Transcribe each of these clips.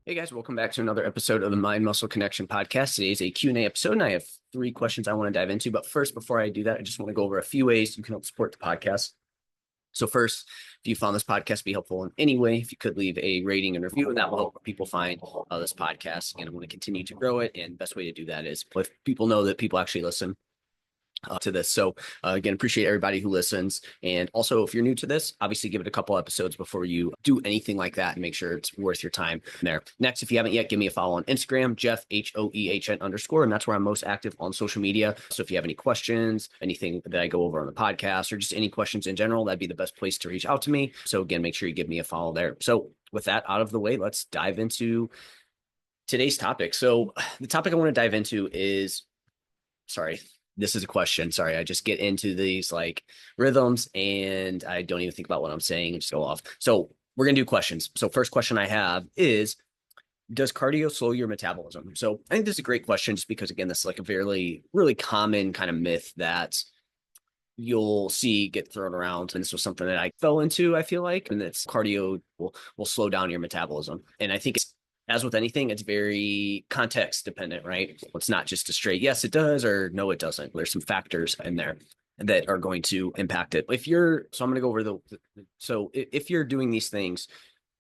Hey guys, welcome back to another episode of the Mind Muscle Connection podcast. Today is a Q&A episode, and I have three questions I want to dive into. But first, before I do that, I just want to go over a few ways you can help support the podcast. So first, if you found this podcast be helpful in any way, if you could leave a rating and review, and that will help people find this podcast. And I want to continue to grow it. And the best way to do that is if people know that people actually listen to this. So again, appreciate everybody who listens. And also, if you're new to this, obviously give it a couple episodes before you do anything like that and make sure it's worth your time there. Next, if you haven't yet, give me a follow on Instagram, Jeff, HOEHN_. And that's where I'm most active on social media. So if you have any questions, anything that I go over on the podcast, or just any questions in general, that'd be the best place to reach out to me. So again, make sure you give me a follow there. So with that out of the way, let's dive into today's topic. So the topic I want to dive into is, this is a question. Sorry, I just get into these like rhythms and I don't even think about what I'm saying and just go off. So we're going to do questions. So first question I have is, does cardio slow your metabolism? So I think this is a great question just because, again, this is like a very, really common kind of myth that you'll see get thrown around. And this was something that I fell into, I feel like, and it's cardio will slow down your metabolism. And I think it's, as with anything, it's very context dependent, right? It's not just a straight yes, it does, or no, it doesn't. There's some factors in there that are going to impact it. So I'm going to go over so if you're doing these things,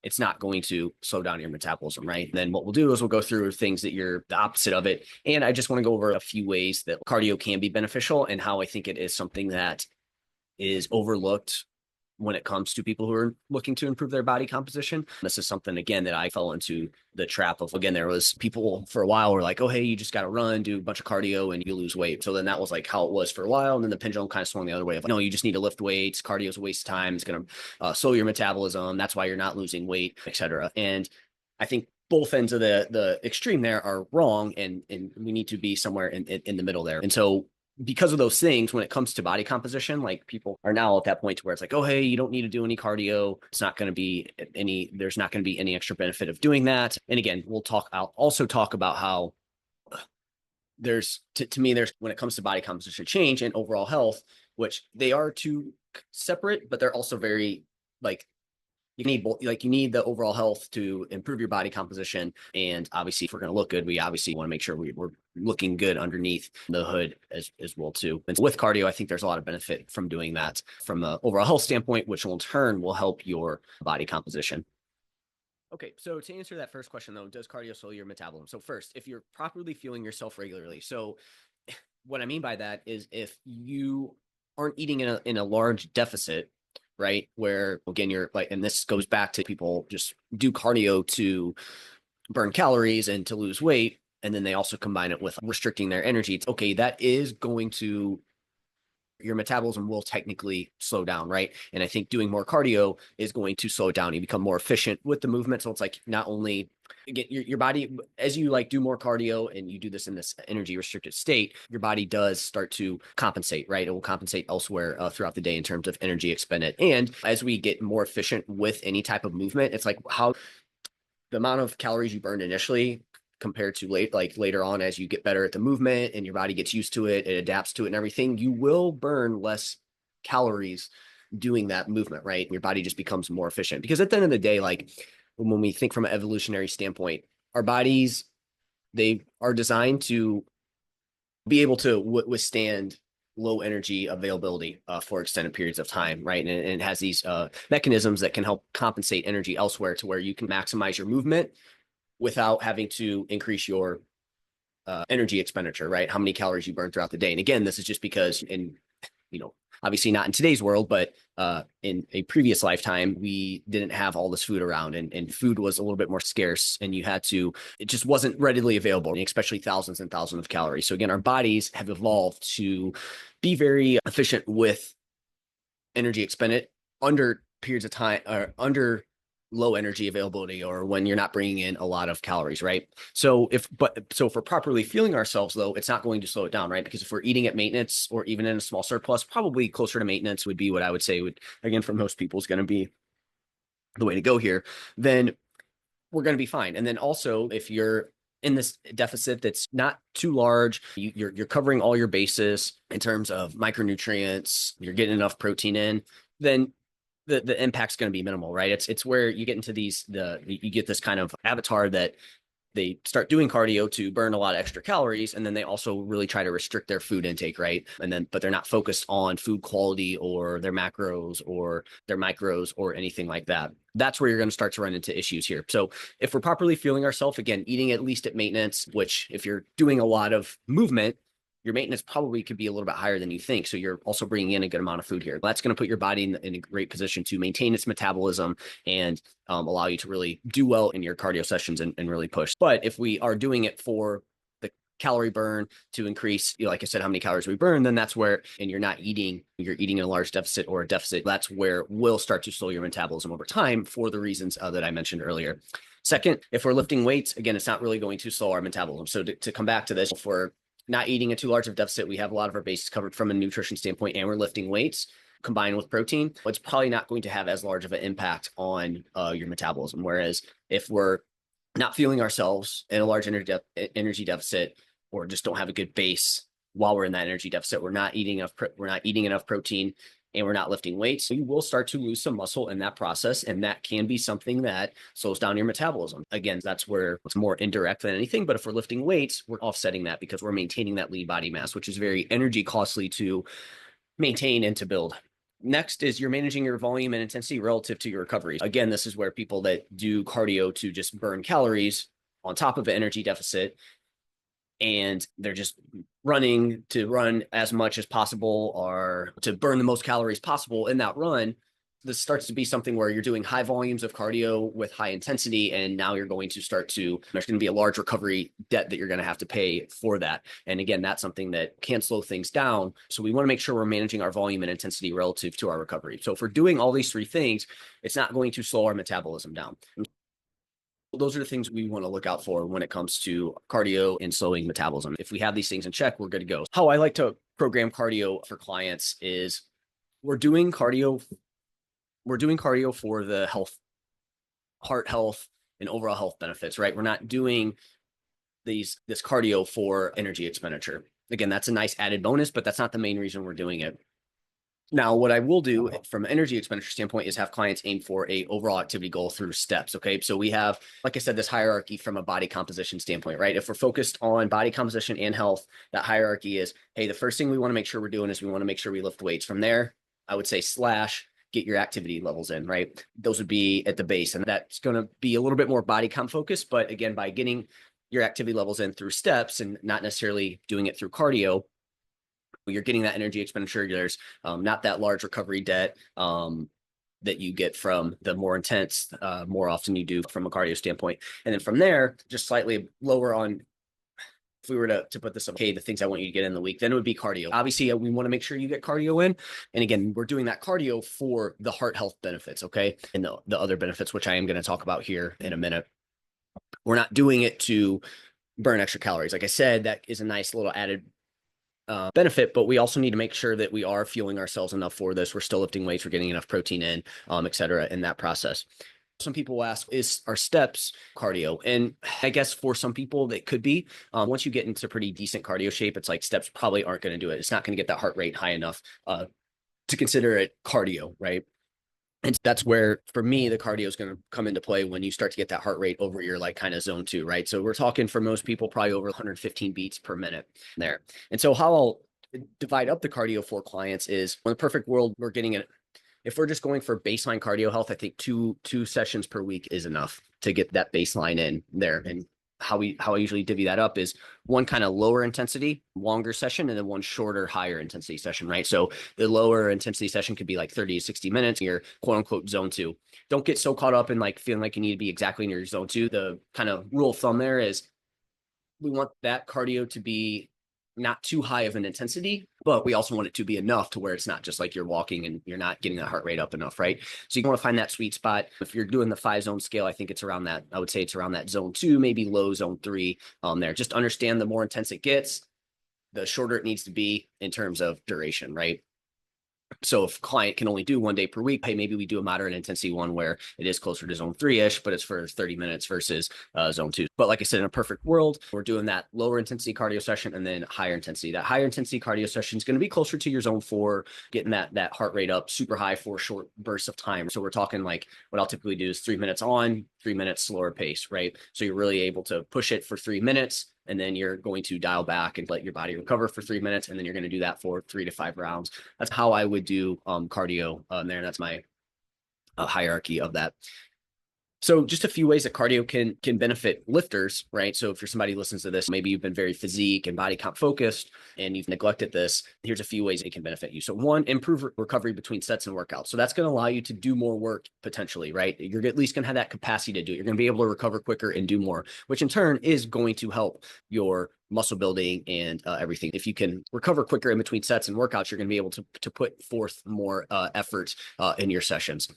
it's not going to slow down your metabolism, right? And then what we'll do is we'll go through things that you're the opposite of it. And I just want to go over a few ways that cardio can be beneficial and how I think it is something that is overlooked when it comes to people who are looking to improve their body composition. This is something, again, that I fell into the trap of. Again, there was people for a while were like, oh, hey, you just got to run, do a bunch of cardio and you lose weight. So then that was like how it was for a while. And then the pendulum kind of swung the other way of like, no, you just need to lift weights. Cardio is a waste of time. It's going to slow your metabolism. That's why you're not losing weight, etc. And I think both ends of the extreme there are wrong. And we need to be somewhere in the middle there. And so because of those things, when it comes to body composition, like people are now at that point to where it's like, oh, hey, you don't need to do any cardio. It's not going to be there's not going to be any extra benefit of doing that. And again, I'll also talk about how to me, when it comes to body composition change and overall health, which they are two separate, but they're also very like, you need both, like you need the overall health to improve your body composition. And obviously, if we're going to look good, we obviously want to make sure we're looking good underneath the hood as well too. And so with cardio, I think there's a lot of benefit from doing that from an overall health standpoint, which in turn will help your body composition. Okay, so to answer that first question though, does cardio slow your metabolism? So first, if you're properly fueling yourself regularly, so what I mean by that is if you aren't eating in a large deficit, right? Where again, you're like, and this goes back to people just do cardio to burn calories and to lose weight. And then they also combine it with restricting their energy. It's okay. That is going to, your metabolism will technically slow down, right? And I think doing more cardio is going to slow it down. You become more efficient with the movement. So it's like not only get your body, as you like do more cardio and you do this in this energy restricted state, your body does start to compensate, right? It will compensate elsewhere throughout the day in terms of energy expended. And as we get more efficient with any type of movement, it's like how the amount of calories you burned initially compared to later on, as you get better at the movement and your body gets used to it, it adapts to it and everything, you will burn less calories doing that movement, right? Your body just becomes more efficient because at the end of the day, like when we think from an evolutionary standpoint, our bodies, they are designed to be able to withstand low energy availability for extended periods of time, right? And it has these mechanisms that can help compensate energy elsewhere to where you can maximize your movement without having to increase your energy expenditure, right? How many calories you burn throughout the day. And again, this is just because obviously not in today's world, but in a previous lifetime, we didn't have all this food around and food was a little bit more scarce and it just wasn't readily available, especially thousands and thousands of calories. So again, our bodies have evolved to be very efficient with energy expended under periods of time or under low energy availability or when you're not bringing in a lot of calories, right? So if we're properly fueling ourselves though, it's not going to slow it down, right? Because if we're eating at maintenance or even in a small surplus, probably closer to maintenance would be what I would say would, again, for most people is going to be the way to go here, then we're going to be fine. And then also if you're in this deficit that's not too large, you're covering all your bases in terms of micronutrients, you're getting enough protein in, then the impact's going to be minimal, right? It's where you get into you get this kind of avatar that they start doing cardio to burn a lot of extra calories, and then they also really try to restrict their food intake, right? But they're not focused on food quality or their macros or their micros or anything like that. That's where you're going to start to run into issues here. So if we're properly fueling ourselves, again, eating at least at maintenance, which if you're doing a lot of movement, your maintenance probably could be a little bit higher than you think. So you're also bringing in a good amount of food here. That's going to put your body in a great position to maintain its metabolism and allow you to really do well in your cardio sessions and really push. But if we are doing it for the calorie burn to increase, like I said, how many calories we burn, then that's where, and you're eating in a large deficit or a deficit, that's where we'll start to slow your metabolism over time for the reasons that I mentioned earlier. Second, if we're lifting weights, again, it's not really going to slow our metabolism. So to come back to this, if we're not eating a too large of deficit, we have a lot of our bases covered from a nutrition standpoint, and we're lifting weights combined with protein, it's probably not going to have as large of an impact on your metabolism. Whereas if we're not fueling ourselves in a large energy deficit, or just don't have a good base while we're in that energy deficit, we're not eating enough protein, and we're not lifting weights, you will start to lose some muscle in that process. And that can be something that slows down your metabolism. Again, that's where it's more indirect than anything. But if we're lifting weights, we're offsetting that because we're maintaining that lean body mass, which is very energy costly to maintain and to build. Next is you're managing your volume and intensity relative to your recovery. Again, this is where people that do cardio to just burn calories on top of an energy deficit, and they're just running to run as much as possible or to burn the most calories possible in that run. This starts to be something where you're doing high volumes of cardio with high intensity, and now you're going to there's going to be a large recovery debt that you're going to have to pay for that. And again, that's something that can slow things down. So we want to make sure we're managing our volume and intensity relative to our recovery. So if we're doing all these three things, it's not going to slow our metabolism down. Those are the things we want to look out for when it comes to cardio and slowing metabolism. If we have these things in check, we're good to go. How I like to program cardio for clients is we're doing cardio for the heart health, and overall health benefits, right? We're not doing this cardio for energy expenditure. Again, that's a nice added bonus, but that's not the main reason we're doing it. Now, what I will do from an energy expenditure standpoint is have clients aim for a overall activity goal through steps. Okay. So we have, like I said, this hierarchy from a body composition standpoint, right? If we're focused on body composition and health, that hierarchy is, hey, the first thing we want to make sure we're doing is we want to make sure we lift weights. From there, I would say / get your activity levels in, right? Those would be at the base. And that's going to be a little bit more body comp focused. But again, by getting your activity levels in through steps and not necessarily doing it through cardio, you're getting that energy expenditure. There's not that large recovery debt that you get from the more intense, more often you do from a cardio standpoint. And then from there, just slightly lower on, if we were to put this up, okay, the things I want you to get in the week, then it would be cardio. Obviously, we want to make sure you get cardio in. And again, we're doing that cardio for the heart health benefits, okay? And the other benefits, which I am going to talk about here in a minute. We're not doing it to burn extra calories. Like I said, that is a nice little added benefit, but we also need to make sure that we are fueling ourselves enough for this. We're still lifting weights, we're getting enough protein in, et cetera, in that process. Some people will ask, is our steps cardio? And I guess for some people that could be, once you get into pretty decent cardio shape, it's like steps probably aren't going to do it. It's not going to get that heart rate high enough to consider it cardio, right? And that's where, for me, the cardio is going to come into play when you start to get that heart rate over your like kind of zone 2, right? So we're talking for most people probably over 115 beats per minute there. And so how I'll divide up the cardio for clients is, in the perfect world, we're getting it. If we're just going for baseline cardio health, I think two sessions per week is enough to get that baseline in there. And how I usually divvy that up is one kind of lower intensity, longer session, and then one shorter, higher intensity session, right? So the lower intensity session could be like 30 to 60 minutes, your quote unquote zone 2. Don't get so caught up in like feeling like you need to be exactly in your zone 2. The kind of rule of thumb there is we want that cardio to be not too high of an intensity, but we also want it to be enough to where it's not just like you're walking and you're not getting that heart rate up enough, right? So you want to find that sweet spot. If you're doing the 5-zone scale, I think it's around that. I would say it's around that zone 2, maybe low zone 3 there. Just understand the more intense it gets, the shorter it needs to be in terms of duration, right? So if a client can only do 1 day per week, hey, maybe we do a moderate intensity one where it is closer to zone 3-ish, but it's for 30 minutes versus zone 2. But like I said, in a perfect world, we're doing that lower intensity cardio session and then higher intensity. That higher intensity cardio session is going to be closer to your zone 4, getting that heart rate up super high for short bursts of time. So we're talking like what I'll typically do is 3 minutes on, 3 minutes slower pace, right? So you're really able to push it for 3 minutes, and then you're going to dial back and let your body recover for 3 minutes, and then you're going to do that for 3 to 5 rounds. That's how I would do cardio there. That's my hierarchy of that. So just a few ways that cardio can benefit lifters, right? So if you're somebody who listens to this, maybe you've been very physique and body comp focused and you've neglected this, here's a few ways it can benefit you. So one, improve recovery between sets and workouts. So that's going to allow you to do more work potentially, right? You're at least going to have that capacity to do it. You're going to be able to recover quicker and do more, which in turn is going to help your muscle building and everything. If you can recover quicker in between sets and workouts, you're going to be able to put forth more effort in your sessions.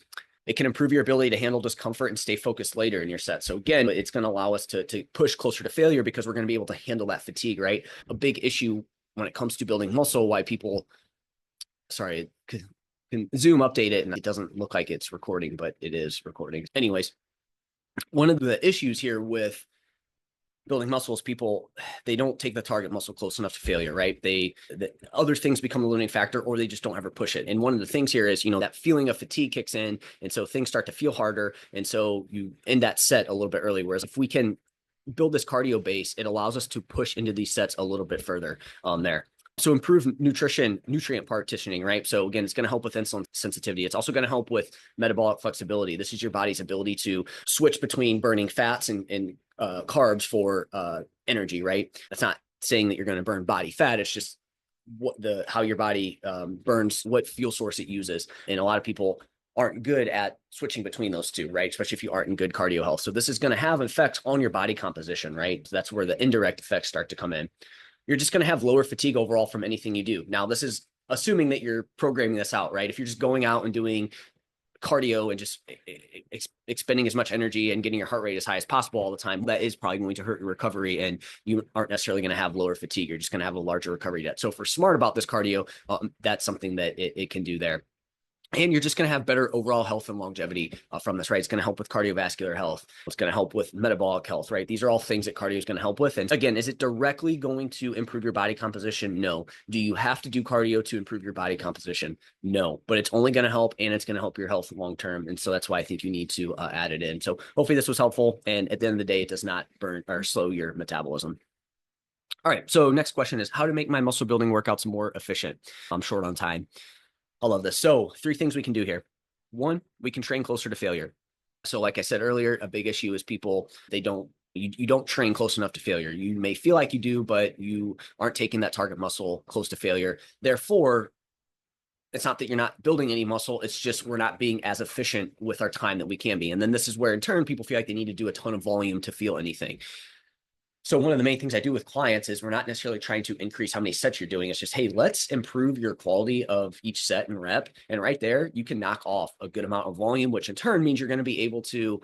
It can improve your ability to handle discomfort and stay focused later in your set. So again, it's going to allow us to push closer to failure because we're going to be able to handle that fatigue, right? A big issue when it comes to building muscle, why people, sorry, can Zoom update it and it doesn't look like it's recording, but it is recording. Anyways, one of the issues here with building muscles, people, they don't take the target muscle close enough to failure, right? Other things become a limiting factor, or they just don't ever push it. And one of the things here is, that feeling of fatigue kicks in, and so things start to feel harder, and so you end that set a little bit early. Whereas if we can build this cardio base, it allows us to push into these sets a little bit further there. So improve nutrient partitioning, right? So again, it's going to help with insulin sensitivity. It's also going to help with metabolic flexibility. This is your body's ability to switch between burning fats and carbs for energy, right? That's not saying that you're going to burn body fat. It's just how your body burns, what fuel source it uses. And a lot of people aren't good at switching between those two, right? Especially if you aren't in good cardio health. So this is going to have an effect on your body composition, right? So that's where the indirect effects start to come in. You're just going to have lower fatigue overall from anything you do. Now, this is assuming that you're programming this out, right? If you're just going out and doing cardio and just expending as much energy and getting your heart rate as high as possible all the time, that is probably going to hurt your recovery, and you aren't necessarily going to have lower fatigue. You're just going to have a larger recovery debt. So if we're smart about this cardio, that's something that it can do there. And you're just going to have better overall health and longevity from this, right? It's going to help with cardiovascular health. It's going to help with metabolic health, right? These are all things that cardio is going to help with. And again, is it directly going to improve your body composition? No. Do you have to do cardio to improve your body composition? No. But it's only going to help, and it's going to help your health long term. And so that's why I think you need to add it in. So hopefully this was helpful. And at the end of the day, it does not burn or slow your metabolism. All right. So next question is how to make my muscle building workouts more efficient. I'm short on time. I love this. So 3 things we can do here. 1, we can train closer to failure. So like I said earlier, a big issue is people, you don't train close enough to failure. You may feel like you do, but you aren't taking that target muscle close to failure. Therefore, it's not that you're not building any muscle. It's just we're not being as efficient with our time that we can be. And then this is where in turn, people feel like they need to do a ton of volume to feel anything. So one of the main things I do with clients is we're not necessarily trying to increase how many sets you're doing. It's just, hey, let's improve your quality of each set and rep. And right there, you can knock off a good amount of volume, which in turn means you're going to be able to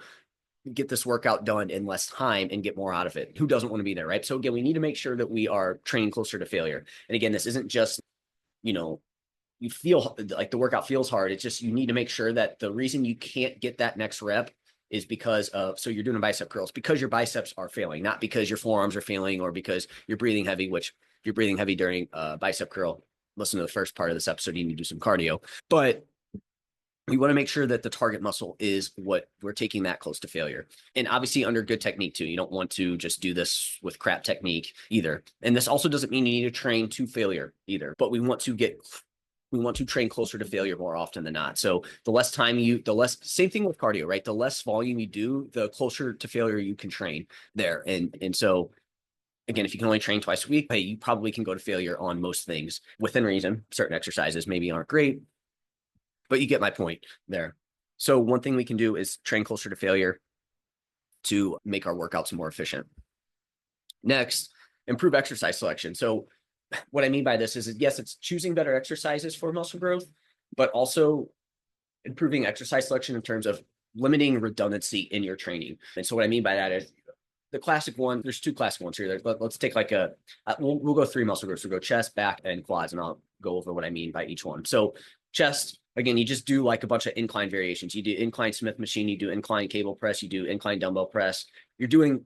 get this workout done in less time and get more out of it. Who doesn't want to be there, right? So again, we need to make sure that we are training closer to failure. And again, this isn't just, you feel like the workout feels hard. It's just, you need to make sure that the reason you can't get that next rep is because of, so you're doing bicep curls because your biceps are failing, not because your forearms are failing or because you're breathing heavy, which if you're breathing heavy during bicep curl, listen to the first part of this episode, you need to do some cardio. But we want to make sure that the target muscle is what we're taking that close to failure. And obviously under good technique too. You don't want to just do this with crap technique either. And this also doesn't mean you need to train to failure either, but we want to train closer to failure more often than not. So the less time same thing with cardio, right? The less volume you do, the closer to failure you can train there. And so again, if you can only train twice a week, hey, you probably can go to failure on most things within reason. Certain exercises maybe aren't great, but you get my point there. So one thing we can do is train closer to failure to make our workouts more efficient. Next, improve exercise selection. So what I mean by this is, yes, it's choosing better exercises for muscle growth, but also improving exercise selection in terms of limiting redundancy in your training. And so what I mean by that is the classic one, there's 2 classic ones here. Let's take we'll go 3 muscle groups. We'll go chest, back, and quads, and I'll go over what I mean by each one. So Chest, again, you just do like a bunch of incline variations. You do incline Smith machine, you do incline cable press, you do incline dumbbell press. You're doing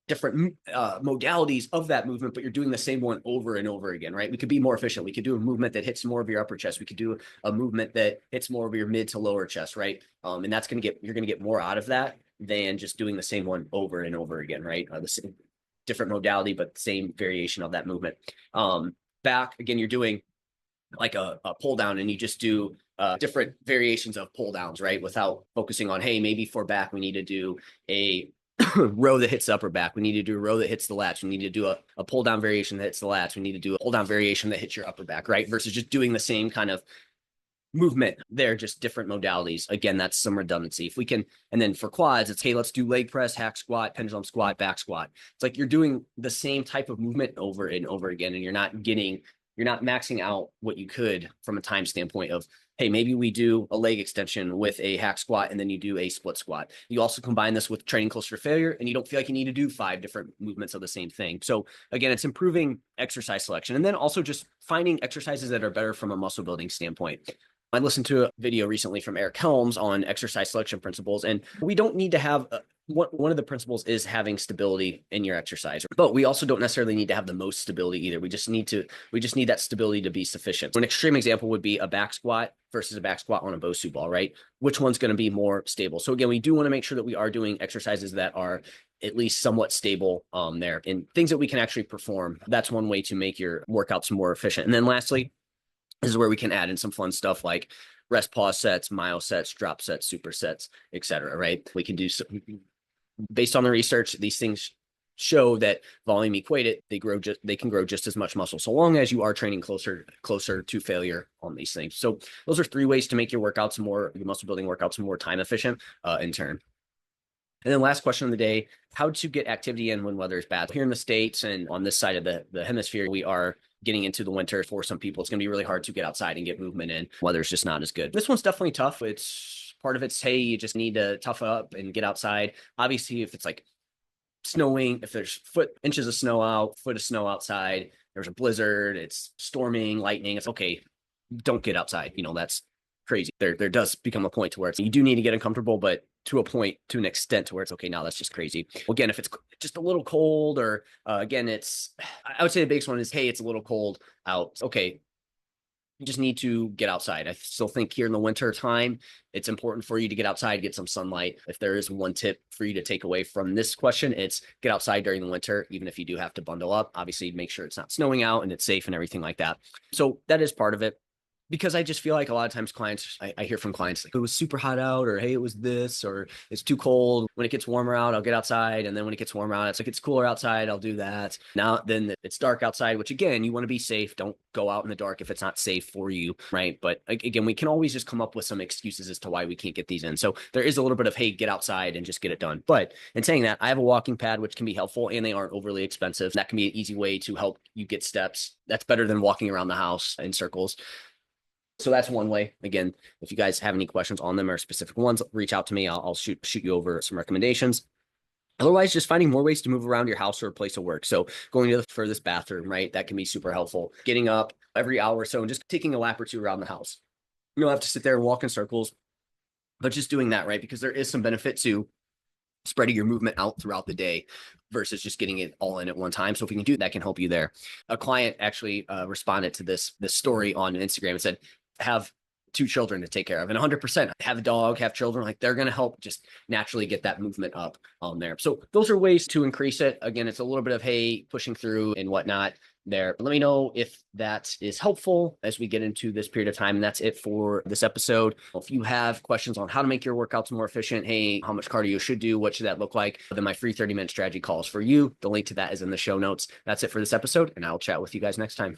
different modalities of that movement, but you're doing the same one over and over again, right? We could be more efficient. We could do a movement that hits more of your upper chest. We could do a movement that hits more of your mid to lower chest, right? And that's going to you're going to get more out of that than just doing the same one over and over again, right? The same, different modality, but same variation of that movement. Back, again, you're doing like a pull down, and you just do different variations of pull downs, right? Without focusing on, hey, maybe for back, we need to do a row that hits the upper back. We need to do a row that hits the lats. We need to do a pull down variation that hits the lats. We need to do a pull down variation that hits your upper back, right? Versus just doing the same kind of movement. They're just different modalities. Again, that's some redundancy. If we can, and then for quads, it's, hey, let's do leg press, hack squat, pendulum squat, back squat. It's like you're doing the same type of movement over and over again, and you're not maxing out what you could from a time standpoint of, hey, maybe we do a leg extension with a hack squat, and then you do a split squat. You also combine this with training closer to failure, and you don't feel like you need to do 5 different movements of the same thing. So again, it's improving exercise selection, and then also just finding exercises that are better from a muscle building standpoint. I listened to a video recently from Eric Helms on exercise selection principles, and we don't need to have one of the principles is having stability in your exercise, but we also don't necessarily need to have the most stability either. We just need that stability to be sufficient. So an extreme example would be a back squat versus a back squat on a Bosu ball, right? Which one's going to be more stable? So again, we do want to make sure that we are doing exercises that are at least somewhat stable there, and things that we can actually perform. That's one way to make your workouts more efficient. And then lastly, this is where we can add in some fun stuff like rest pause sets, myo sets, drop sets, supersets, etc. Right? We can do some, based on the research, these things show that volume equated, they can grow just as much muscle, so long as you are training closer to failure on these things. So those are 3 ways to make your muscle building workouts more time efficient in turn. And then last question of the day, how to get activity in when weather is bad. Here in the States and on this side of the hemisphere, we are getting into the winter. For some people, it's going to be really hard to get outside and get movement in. Weather's just not as good. This one's definitely tough. It's part of it's, hey, you just need to tough up and get outside. Obviously, if it's like snowing, if there's inches of snow out, foot of snow outside, there's a blizzard, it's storming, lightning, it's okay, don't get outside. That's crazy. There does become a point to where you do need to get uncomfortable, but to an extent to where it's okay, now that's just crazy. Well, again, if it's just a little cold, or again, I would say the biggest one is, hey, it's a little cold out. Okay, you just need to get outside. I still think here in the winter time, it's important for you to get outside, get some sunlight. If there is one tip for you to take away from this question, it's get outside during the winter, even if you do have to bundle up. Obviously, make sure it's not snowing out and it's safe and everything like that. So that is part of it. Because I just feel like a lot of times I hear from clients like, it was super hot out, or hey, it was this, or it's too cold. When it gets warmer out, I'll get outside. And then when it gets warmer out, it's like, it's cooler outside, I'll do that. Now, then it's dark outside, which again, you want to be safe. Don't go out in the dark if it's not safe for you, right? But again, we can always just come up with some excuses as to why we can't get these in. So there is a little bit of, hey, get outside and just get it done. But in saying that, I have a walking pad, which can be helpful, and they aren't overly expensive. That can be an easy way to help you get steps. That's better than walking around the house in circles. So that's one way. Again, if you guys have any questions on them or specific ones, reach out to me. I'll shoot you over some recommendations. Otherwise, just finding more ways to move around your house or a place of work. So going to the furthest bathroom, right? That can be super helpful. Getting up every hour or so and just taking a lap or 2 around the house. You don't have to sit there and walk in circles, but just doing that, right? Because there is some benefit to spreading your movement out throughout the day versus just getting it all in at one time. So if you can do that, can help you there. A client actually responded to this story on Instagram and said, have 2 children to take care of, and 100% have a dog, have children, like they're going to help just naturally get that movement up on there. So those are ways to increase it. Again, it's a little bit of, hey, pushing through and whatnot there. Let me know if that is helpful as we get into this period of time. And that's it for this episode. If you have questions on how to make your workouts more efficient, hey, how much cardio should do, what should that look like, then my free 30-minute strategy call is for you. The link to that is in the show notes. That's it for this episode, and I'll chat with you guys next time.